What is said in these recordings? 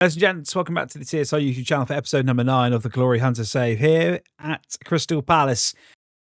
Ladies and gents, welcome back to the TSR YouTube channel for episode number 9 of the Glory Hunter save here at Crystal Palace.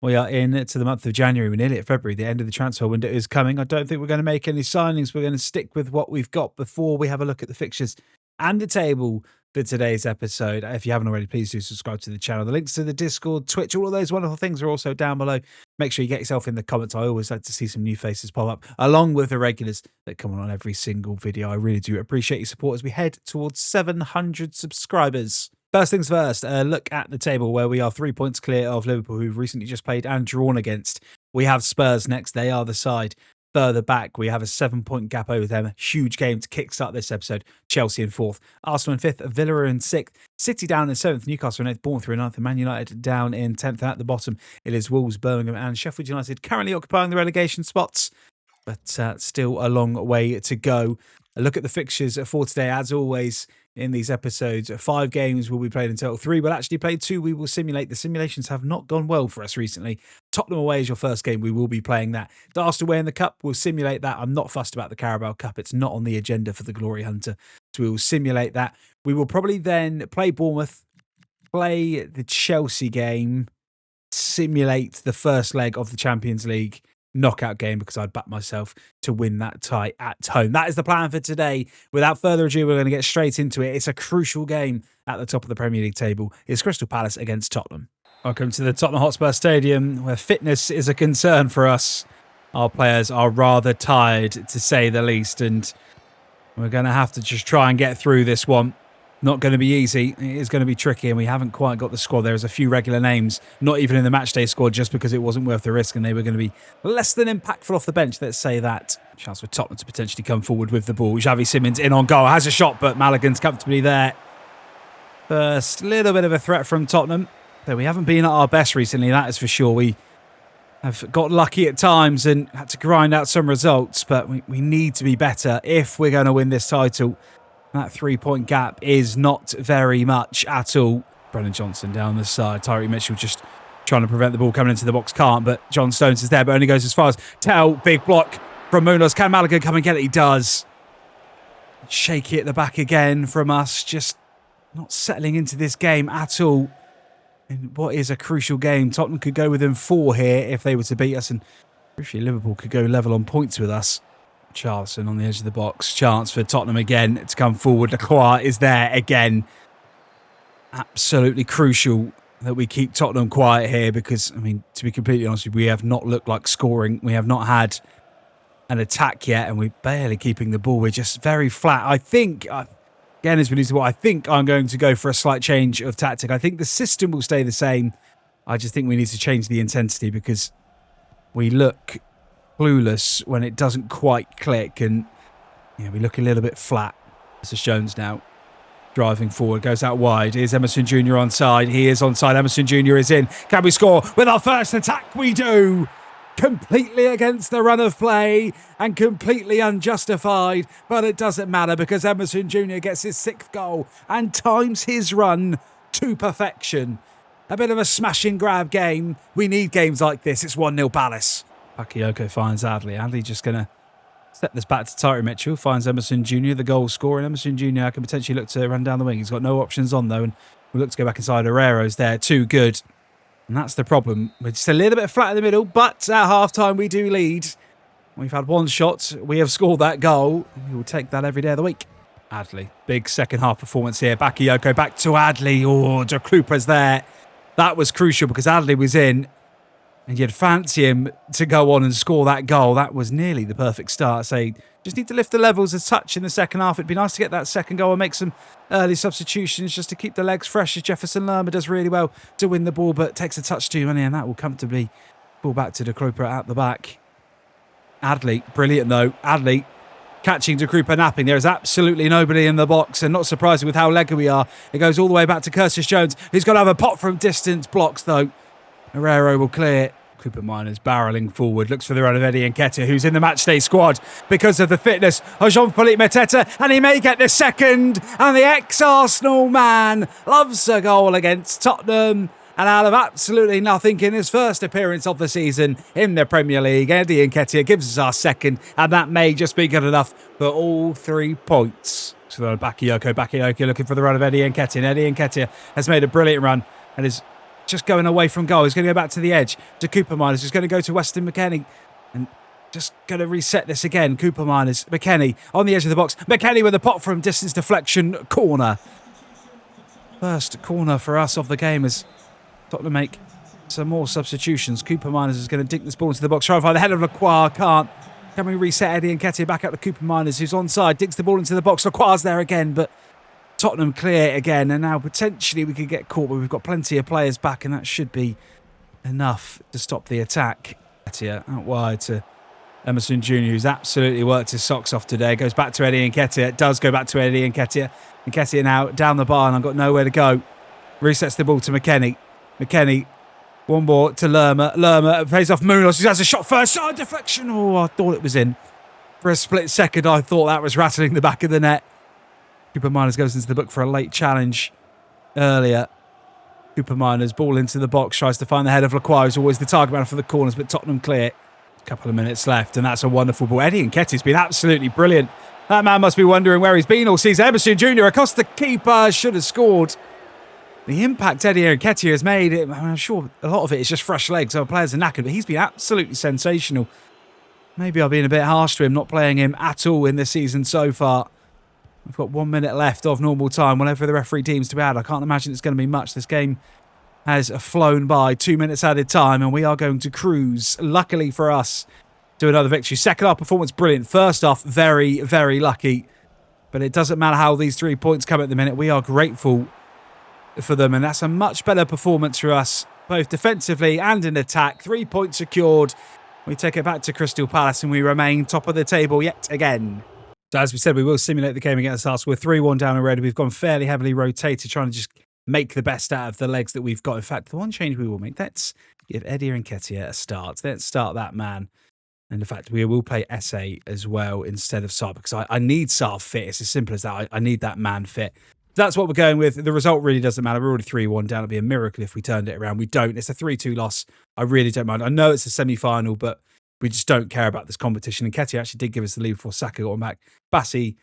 We are into the month of January. We're nearly at February. The end of the transfer window is coming. I don't think we're going to make any signings. We're going to stick with what we've got before we have a look at the fixtures and the table for today's episode. If you haven't already, please do subscribe to the channel. The links to the Discord, Twitch, all of those wonderful things are also down below. Make sure you get yourself in the comments. I always like to see some new faces pop up, along with the regulars that come on every single video. I really do appreciate your support as we head towards 700 subscribers. First things first, look at the table where we are 3 points clear of Liverpool, who've recently just played and drawn against. We have Spurs next. They are the side further back. We have a 7-point gap over them. Huge game to kickstart this episode. Chelsea in 4th, Arsenal in 5th, Villa in 6th, City down in 7th, Newcastle in 8th, Bournemouth in 9th, and Man United down in 10th. And at the bottom, it is Wolves, Birmingham and Sheffield United currently occupying the relegation spots, but still a long way to go. A look at the fixtures for today, as always. In these episodes, 5 games will be played in total. 3 will actually play, 2 we will simulate. The simulations have not gone well for us recently. Tottenham away is your first game. We will be playing that. Arsenal away in the Cup, we'll simulate that. I'm not fussed about the Carabao Cup. It's not on the agenda for the Glory Hunter. So we will simulate that. We will probably then play Bournemouth, play the Chelsea game, simulate the first leg of the Champions League knockout game because I'd back myself to win that tie at home. That is the plan for today. Without further ado, we're going to get straight into it. It's a crucial game at the top of the Premier League table. It's Crystal Palace against Tottenham. Welcome to the Tottenham Hotspur Stadium, where fitness is a concern for us. Our players are rather tired, to say the least, and we're going to have to just try and get through this one. Not going to be easy. It is going to be tricky, and we haven't quite got the squad. There's a few regular names, not even in the matchday squad, just because it wasn't worth the risk, and they were going to be less than impactful off the bench, let's say that. Chance for Tottenham to potentially come forward with the ball. Xavi Simons in on goal, has a shot, but Maligan's comfortably there. First little bit of a threat from Tottenham, though we haven't been at our best recently, that is for sure. We have got lucky at times and had to grind out some results, but we need to be better if we're going to win this title. That 3-point gap is not very much at all. Brennan Johnson down the side. Tyreek Mitchell just trying to prevent the ball coming into the box. Can't, but John Stones is there, but only goes as far as Tell. Big block from Munoz. Can Malaga come and get it? He does. Shaky at the back again from us. Just not settling into this game at all. In what is a crucial game. Tottenham could go within 4 here if they were to beat us, and briefly Liverpool could go level on points with us. Charleston on the edge of the box. Chance for Tottenham again to come forward. Lacroix is there again. Absolutely crucial that we keep Tottenham quiet here because, I mean, to be completely honest with you, we have not looked like scoring. We have not had an attack yet, and we're barely keeping the ball. We're just very flat. I think, again, as we lose the ball, I think I'm going to go for a slight change of tactic. I think the system will stay the same. I just think we need to change the intensity because we look clueless when it doesn't quite click, and we look a little bit flat. This is Jones now driving forward, goes out wide. Here's Emerson Jr. onside. He is onside. Emerson Jr. is in. Can we score with our first attack? We do. Completely against the run of play and completely unjustified, but it doesn't matter because Emerson Jr. gets his 6th goal and times his run to perfection. A bit of a smash and grab game. We need games like this. It's 1-0 Palace. Bakayoko finds Adley. Adley just going to step this back to Tyreek Mitchell. Finds Emerson Jr., the goal scorer. And Emerson Jr. can potentially look to run down the wing. He's got no options on, though. And we look to go back inside. Herrera's there. Too good. And that's the problem. We're just a little bit flat in the middle. But at half-time, we do lead. We've had 1 shot. We have scored that goal. We will take that every day of the week. Adley. Big second-half performance here. Bakayoko back to Adley. Oh, De Krupa's there. That was crucial because Adley was in. And you'd fancy him to go on and score that goal. That was nearly the perfect start. So just need to lift the levels a touch in the second half. It'd be nice to get that second goal and make some early substitutions just to keep the legs fresh, as Jefferson Lerma does really well to win the ball, but takes a touch too many, and that will comfortably ball back to De Krupa at the back. Adley, brilliant though. Adley catching De Krupa napping. There is absolutely nobody in the box, and not surprising with how leggy we are. It goes all the way back to Curtis Jones. He's got to have a pop from distance. Blocks though. Herrera will clear. Cooper Miners barrelling forward, looks for the run of Eddie Nketiah, who's in the matchday squad because of the fitness of Jean-Philippe Mateta, and he may get the second, and the ex-Arsenal man loves a goal against Tottenham, and out of absolutely nothing in his first appearance of the season in the Premier League, Eddie Nketiah gives us our second, and that may just be good enough for all 3 points. looks for the Bakayoko looking for the run of Eddie Nketiah. And Eddie Nketiah has made a brilliant run and is just going away from goal. He's going to go back to the edge to Cooper Miners. He's going to go to Weston McKennie and just going to reset this again. Cooper Miners, McKennie on the edge of the box. McKennie with a pot from distance deflection corner. First corner for us of the game as Tottenham make some more substitutions. Cooper Miners is going to dink this ball into the box. Try and find the head of Lacroix. Can't. Can we reset Eddie Nketiah back up to Cooper Miners, who's onside, dinks the ball into the box. Lacroix's there again, but Tottenham clear it again. And now potentially we could get caught, but we've got plenty of players back, and that should be enough to stop the attack. Nketiah out wide to Emerson Jr., who's absolutely worked his socks off today. Goes back to Eddie Nketiah. It does go back to Eddie Nketiah. Nketiah now down the bar, and I've got nowhere to go. Resets the ball to McKennie. McKennie, one more to Lerma. Lerma plays off Munoz, who has a shot first. Shot deflection. Oh, I thought it was in. For a split second, I thought that was rattling the back of the net. Cooper Miners goes into the book for a late challenge earlier. Cooper Miners, ball into the box, tries to find the head of Lacroix, who's always the target man for the corners, but Tottenham clear. A couple of minutes left, and that's a wonderful ball. Eddie Nketiah's been absolutely brilliant. That man must be wondering where he's been all season. Emerson Jr. across the keeper, should have scored. The impact Eddie Nketiah has made, I'm sure a lot of it is just fresh legs. Our players are knackered, but he's been absolutely sensational. Maybe I've been a bit harsh to him, not playing him at all in this season so far. We've got 1 minute left of normal time, whenever the referee deems to be out. I can't imagine it's going to be much. This game has flown by, 2 minutes added time, and we are going to cruise, luckily for us, to another victory. Second half performance, brilliant. First half, very, very lucky. But it doesn't matter how these 3 points come at the minute. We are grateful for them, and that's a much better performance for us, both defensively and in attack. 3 points secured. We take it back to Crystal Palace, and we remain top of the table yet again. So as we said, we will simulate the game against us. We're 3-1 down already. We've gone fairly heavily rotated, trying to just make the best out of the legs that we've got. In fact, the one change we will make, let's give Eddie Nketiah a start. Let's start that man. And in fact, we will play SA as well instead of Sarr, because I need Sarr fit. It's as simple as that. I need that man fit. That's what we're going with. The result really doesn't matter. We're already 3-1 down. It'd be a miracle if we turned it around. We don't. It's a 3-2 loss. I really don't mind. I know it's a semi-final, but we just don't care about this competition. And Nketiah actually did give us the lead before Saka got on back. Bassi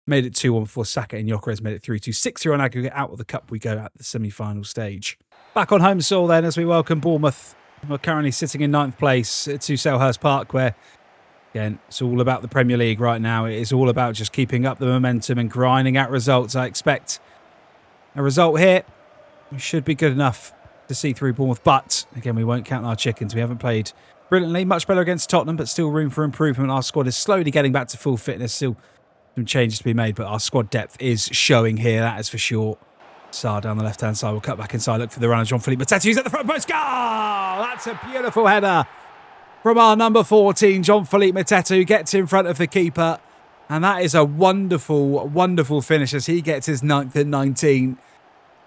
made it 2-1 before Saka, and Gyökeres made it 3-2. 6-3 on aggregate. Out of the cup we go at the semi-final stage. Back on home soil then as we welcome Bournemouth. We're currently sitting in 9th place to Selhurst Park, where, again, it's all about the Premier League right now. It is all about just keeping up the momentum and grinding out results. I expect a result here. We should be good enough to see through Bournemouth, but again, we won't count our chickens. We haven't played brilliantly. Much better against Tottenham, but still room for improvement. Our squad is slowly getting back to full fitness. Still some changes to be made, but our squad depth is showing here, that is for sure. Sarr down the left-hand side. We'll cut back inside, look for the run of Jean-Philippe Mateta, who's at the front post. Goal! That's a beautiful header from our number 14, Jean-Philippe Mateta, who gets in front of the keeper. And that is a wonderful, wonderful finish as he gets his 9th and 19.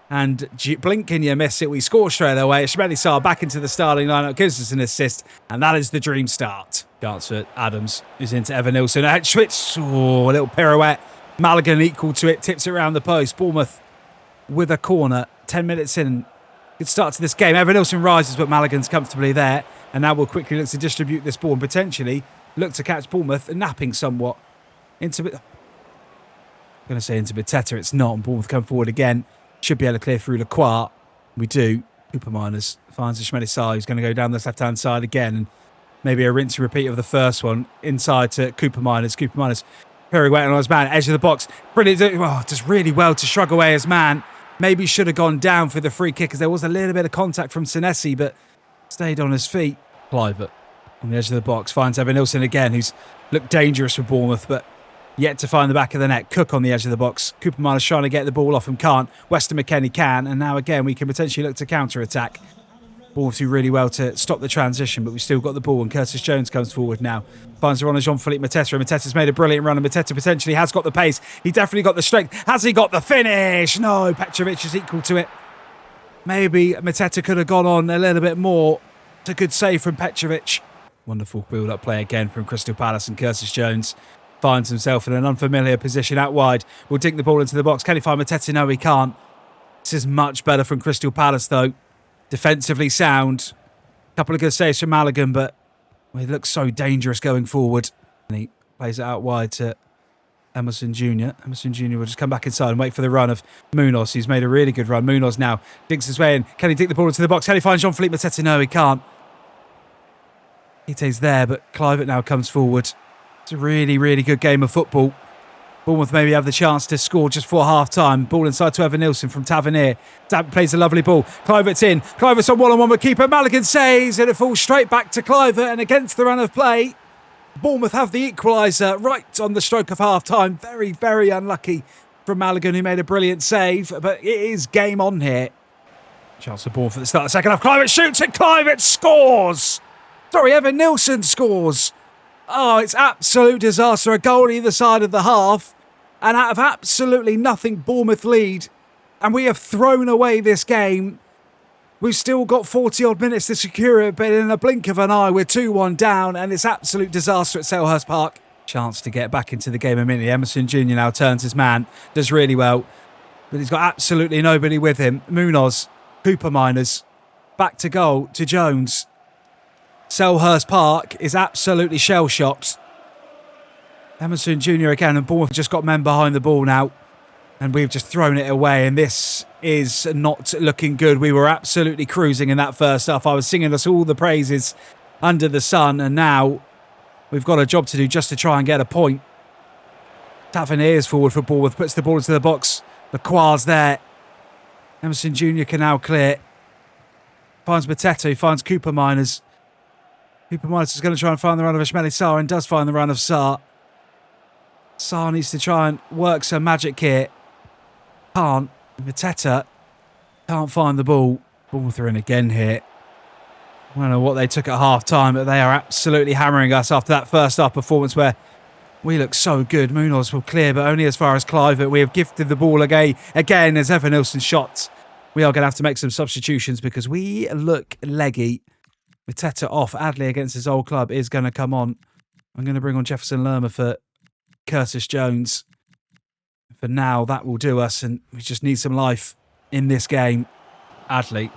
And blink and you miss it. We score straight away. Ismaila Sarr back into the starting lineup, gives us an assist. And that is the dream start. Chance for Adams, who's into Evan-Nilsson. Switch, oh, a little pirouette. Maligan equal to it, tips it around the post. Bournemouth with a corner. 10 minutes in. Good start to this game. Evan-Nilsson rises, but Maligan's comfortably there. And now we'll quickly look to distribute this ball and potentially look to catch Bournemouth napping somewhat. I'm going to say into Mateta. It's not. And Bournemouth come forward again. Should be able to clear through Lacroix. We do. Cooper Miners finds Ismaila Sarr, who's going to go down this left-hand side again. And maybe a rinse and repeat of the first one. Inside to Cooper Miners. Cooper Miners pirouetting on his man. Edge of the box. Brilliant. Oh, does really well to shrug away his man. Maybe should have gone down for the free kick, because there was a little bit of contact from Senesi, but stayed on his feet. Clivert on the edge of the box. Finds Evan-Nilsson again, who's looked dangerous for Bournemouth, but yet to find the back of the net. Cook on the edge of the box. Cooper Miners trying to get the ball off him. Can't. Weston McKennie can. And now again, we can potentially look to counter-attack. Bournemouth do really well to stop the transition, but we've still got the ball. And Curtis Jones comes forward now. Finds the run of Jean-Philippe Mateta. And Mateta's made a brilliant run. And Mateta potentially has got the pace. He definitely got the strength. Has he got the finish? No, Petrovic is equal to it. Maybe Mateta could have gone on a little bit more. It's a good save from Petrovic. Wonderful build-up play again from Crystal Palace, and Curtis Jones finds himself in an unfamiliar position out wide. We'll dink the ball into the box. Can he find Mateta? No, he can't. This is much better from Crystal Palace, though. Defensively sound. A couple of good saves from Maligan, but he looks so dangerous going forward. And he plays it out wide to Emerson Jr. Emerson Jr. will just come back inside and wait for the run of Munoz. He's made a really good run. Munoz now digs his way in. Can he dig the ball into the box? Can he find Jean-Philippe Mateta? No, he can't. Ite's there, but Kluivert now comes forward. It's a really, really good game of football. Bournemouth maybe have the chance to score just before half-time. Ball inside to Evan Nilsson from Tavernier. Plays a lovely ball. Kluivert's in. Kluivert's on one-on-one with keeper. Maligan saves, and it falls straight back to Kluivert, and against the run of play, Bournemouth have the equaliser right on the stroke of half-time. Very, very unlucky from Maligan, who made a brilliant save, but it is game on here. Chance for Bournemouth at the start of the second half. Kluivert shoots and Kluivert scores! Sorry, Evan Nilsson scores. Oh, it's absolute disaster. A goal either side of the half. And out of absolutely nothing, Bournemouth lead. And we have thrown away this game. We've still got 40-odd minutes to secure it, but in a blink of an eye, we're 2-1 down, and it's absolute disaster at Selhurst Park. Chance to get back into the game immediately. Emerson Jr. now turns his man, does really well, but he's got absolutely nobody with him. Munoz, Cooper Miners, back to goal to Jones. Selhurst Park is absolutely shell-shocked. Emerson Jr. again, and Bournemouth just got men behind the ball now. And we've just thrown it away, and this is not looking good. We were absolutely cruising in that first half. I was singing us all the praises under the sun, and now we've got a job to do just to try and get a point. Tavernier's forward for Bournemouth, puts the ball into the box. The Quars there. Emerson Jr. can now clear. Finds Mateta, finds Cooper Miners. Cooper Miners is going to try and find the run of Ismaili Sarr, and does find the run of Sarr. Sarr needs to try and work some magic here. Can't. Mateta can't find the ball. Bournemouth are in again here. I don't know what they took at half-time, but they are absolutely hammering us after that first half performance where we look so good. Munoz will clear, but only as far as Kluivert. We have gifted the ball again as Evan Nilsson shots. We are going to have to make some substitutions because we look leggy. Mateta off. Adley against his old club is going to come on. I'm going to bring on Jefferson Lerma for Curtis Jones. For now, that will do us, and we just need some life in this game. Adley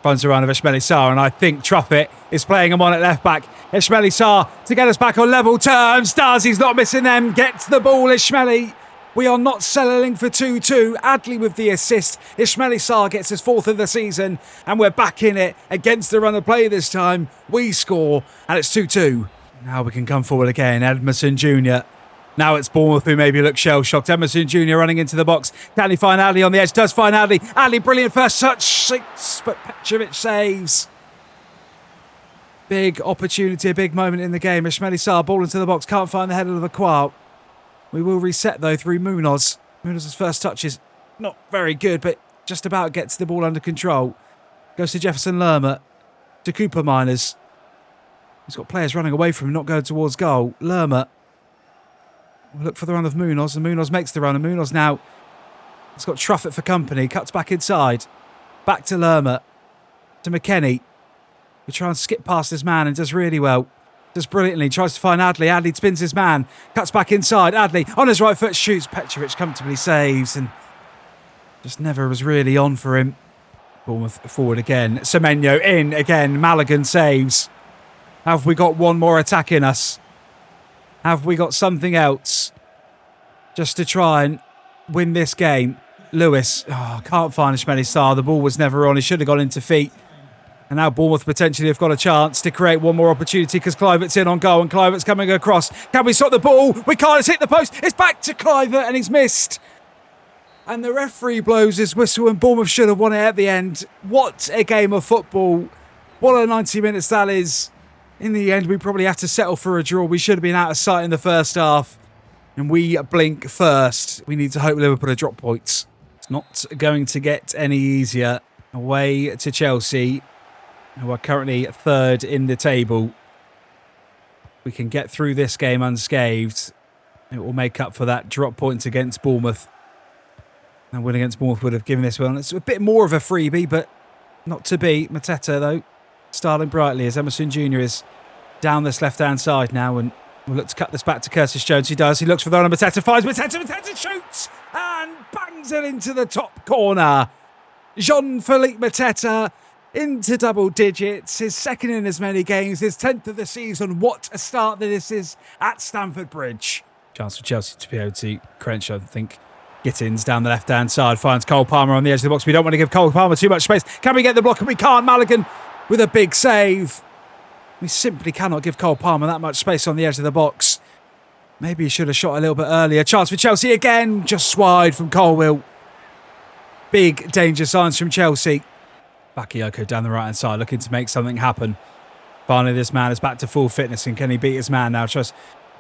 finds around of Ismaili Sarr, and I think Truffett is playing him on at left back. Ismaili Sarr to get us back on level terms. Does. He's not missing them. Gets the ball, Ismaili. We are not settling for 2-2. Adley with the assist. Ismaili Sarr gets his fourth of the season, and we're back in it against the run of play this time. We score, and it's 2-2. Now we can come forward again. Emerson Jr. Now it's Bournemouth who maybe look shell-shocked. Emerson Jr. running into the box. Can he find Adley on the edge? Does find Adley. Adley, brilliant first touch. Six, but Petrovic saves. Big opportunity, a big moment in the game. Ismaili Sarr, ball into the box. Can't find the header of the Quar. We will reset, though, through Munoz. Munoz's first touch is not very good, but just about gets the ball under control. Goes to Jefferson Lerma. To Cooper Miners. He's got players running away from him, not going towards goal. Lerma. We'll look for the run of Munoz, and Munoz makes the run, and Munoz now has got Truffett for company, cuts back inside, back to Lerma, to McKennie. We try and skip past this man and does really well, does brilliantly, tries to find Adley, Adley spins his man, cuts back inside, Adley on his right foot, shoots, Petrovic comfortably saves, and just never was really on for him. Bournemouth forward again, Semenyo in again, Maligan saves. Have we got one more attack in us? Have we got something else just to try and win this game? Lewis, can't find Ismaili Sarr. The ball was never on. He should have gone into feet. And now Bournemouth potentially have got a chance to create one more opportunity because Kluivert's in on goal and Kluivert's coming across. Can we stop the ball? We can't. It's hit the post. It's back to Kluivert and he's missed. And the referee blows his whistle and Bournemouth should have won it at the end. What a game of football. What a 90 minutes that is. In the end, we probably have to settle for a draw. We should have been out of sight in the first half. And we blink first. We need to hope Liverpool are drop points. It's not going to get any easier. Away to Chelsea, who are currently third in the table. We can get through this game unscathed. It will make up for that drop points against Bournemouth. And win against Bournemouth would have given this one. It's a bit more of a freebie, but not to be. Mateta, though, starting brightly as Emerson Jr. is down this left-hand side now, and we'll look to cut this back to Curtis Jones. He does. He looks for the one, and Mateta finds Mateta shoots and bangs it into the top corner. Jean-Philippe Mateta into double digits, his second in as many games, his 10th of the season. What a start this is at Stamford Bridge. Chance for Chelsea to be able to crunch, I think. Gittins down the left-hand side, finds Cole Palmer on the edge of the box. We don't want to give Cole Palmer too much space. Can we get the block? And we can't. Maligan with a big save. We simply cannot give Cole Palmer that much space on the edge of the box. Maybe he should have shot a little bit earlier. Chance for Chelsea again, just wide from Colwill. Big danger signs from Chelsea. Bakayoko down the right-hand side, looking to make something happen. Finally, this man is back to full fitness, and can he beat his man now? Tries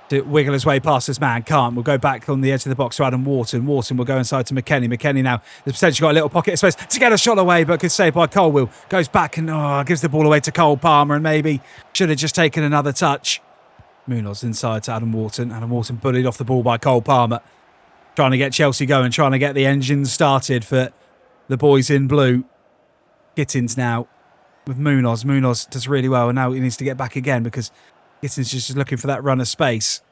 to wiggle his way past this man. Can't. We'll go back on the edge of the box to Adam Wharton. Wharton will go inside to McKennie. McKennie now has potentially got a little pocket of space to get a shot away, but good save by Colwill. Goes back and gives the ball away to Cole Palmer, and maybe should have just taken another touch. Munoz inside to Adam Wharton. Adam Wharton bullied off the ball by Cole Palmer. Trying to get Chelsea going, trying to get the engines started for the boys in blue. Gittins now with Munoz. Munoz does really well, and now he needs to get back again because Gittins just looking for that run of space.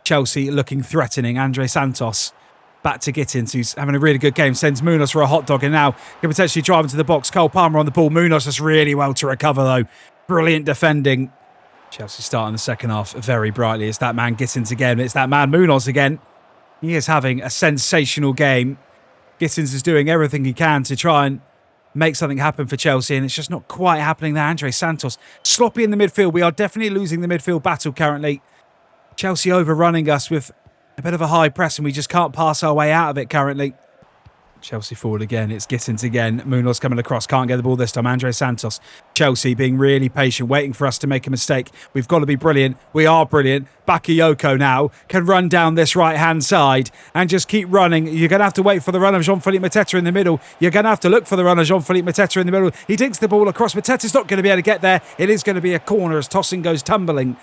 Chelsea looking threatening. Andre Santos back to Gittins, who's having a really good game. Sends Munoz for a hot dog, and now can potentially drive into the box. Cole Palmer on the ball. Munoz does really well to recover, though. Brilliant defending. Chelsea starting the second half very brightly. It's that man Gittins again. It's that man Munoz again. He is having a sensational game. Gittins is doing everything he can to try and make something happen for Chelsea, and it's just not quite happening there. Andre Santos, sloppy in the midfield. We are definitely losing the midfield battle currently. Chelsea overrunning us with a bit of a high press, and we just can't pass our way out of it currently. Chelsea forward again. It's Gittins again. Munoz coming across. Can't get the ball this time. Andre Santos. Chelsea being really patient, waiting for us to make a mistake. We've got to be brilliant. We are brilliant. Bakayoko now can run down this right-hand side and just keep running. You're going to have to wait for the run of Jean-Philippe Mateta in the middle. You're going to have to look for the run of Jean-Philippe Mateta in the middle. He dinks the ball across. Mateta's not going to be able to get there. It is going to be a corner as tossing goes tumbling.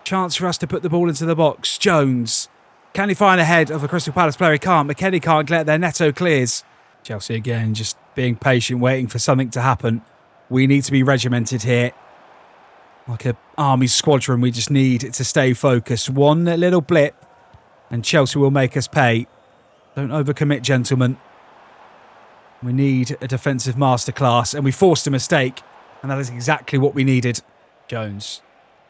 Chance for us to put the ball into the box. Jones. Can he find a head of a Crystal Palace player? He can't. McKennie can't get there. Neto clears. Chelsea again, just being patient, waiting for something to happen. We need to be regimented here. Like an army squadron, we just need to stay focused. One little blip, and Chelsea will make us pay. Don't overcommit, gentlemen. We need a defensive masterclass, and we forced a mistake, and that is exactly what we needed. Jones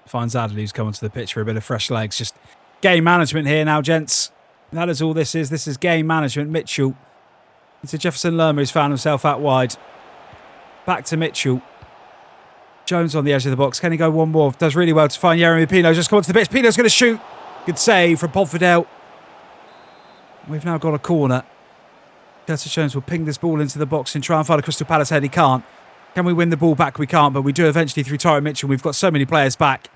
finds Adley, who's come onto the pitch for a bit of fresh legs. Just game management here now, gents. That is all this is. This is game management. Mitchell. It's a Jefferson Lerma who's found himself out wide. Back to Mitchell. Jones on the edge of the box. Can he go one more? Does really well to find Jeremy Pino. Just come onto the pitch. Pino's going to shoot. Good save from Podfidel. We've now got a corner. Curtis Jones will ping this ball into the box and try and find a Crystal Palace head. He can't. Can we win the ball back? We can't, but we do eventually through Tyron Mitchell. We've got so many players back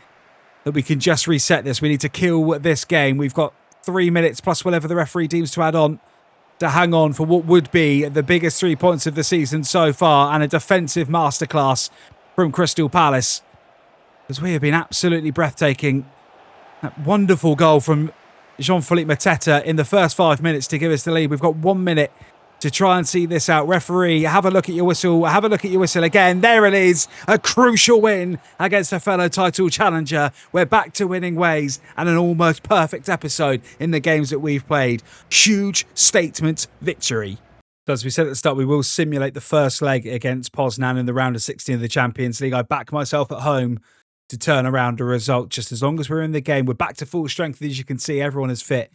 that we can just reset this. We need to kill this game. We've got 3 minutes plus whatever the referee deems to add on to hang on for what would be the biggest 3 points of the season so far, and a defensive masterclass from Crystal Palace, because we have been absolutely breathtaking. That wonderful goal from Jean-Philippe Mateta in the first 5 minutes to give us the lead. We've got 1 minute to try and see this out. Referee, have a look at your whistle. Have a look at your whistle again. There it is. A crucial win against a fellow title challenger. We're back to winning ways, and an almost perfect episode in the games that we've played. Huge statement victory. As we said at the start, we will simulate the first leg against Poznan in the round of 16 of the Champions League. I back myself at home to turn around a result. Just as long as we're in the game, we're back to full strength. As you can see, everyone is fit.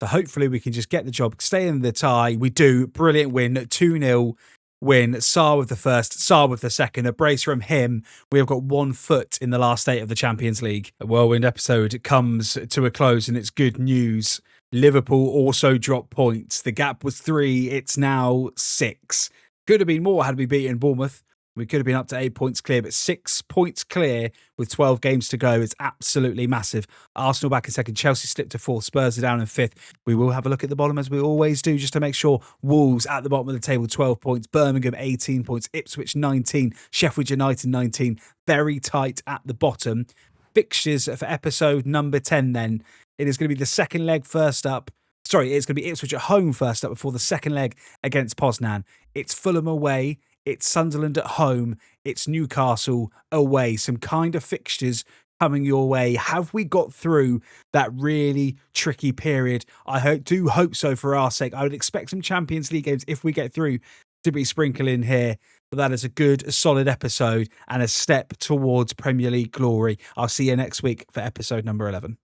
So hopefully we can just get the job, stay in the tie. We do. Brilliant win, 2-0 win. Sarr with the first, Sarr with the second. A brace from him. We have got 1 foot in the last 8 of the Champions League. A whirlwind episode comes to a close, and it's good news. Liverpool also dropped points. The gap was 3. It's now 6. Could have been more had we beaten Bournemouth. We could have been up to 8 points clear, but 6 points clear with 12 games to go is absolutely massive. Arsenal back in second. Chelsea slipped to 4th. Spurs are down in 5th. We will have a look at the bottom as we always do, just to make sure. Wolves at the bottom of the table, 12 points. Birmingham, 18 points. Ipswich, 19. Sheffield United, 19. Very tight at the bottom. Fixtures for episode number 10 then. It is going to be the second leg first up. Sorry, it's going to be Ipswich at home first up before the second leg against Poznan. It's Fulham away. It's Sunderland at home. It's Newcastle away. Some kind of fixtures coming your way. Have we got through that really tricky period? I do hope so for our sake. I would expect some Champions League games, if we get through, to be sprinkling here. But that is a good, solid episode and a step towards Premier League glory. I'll see you next week for episode number 11.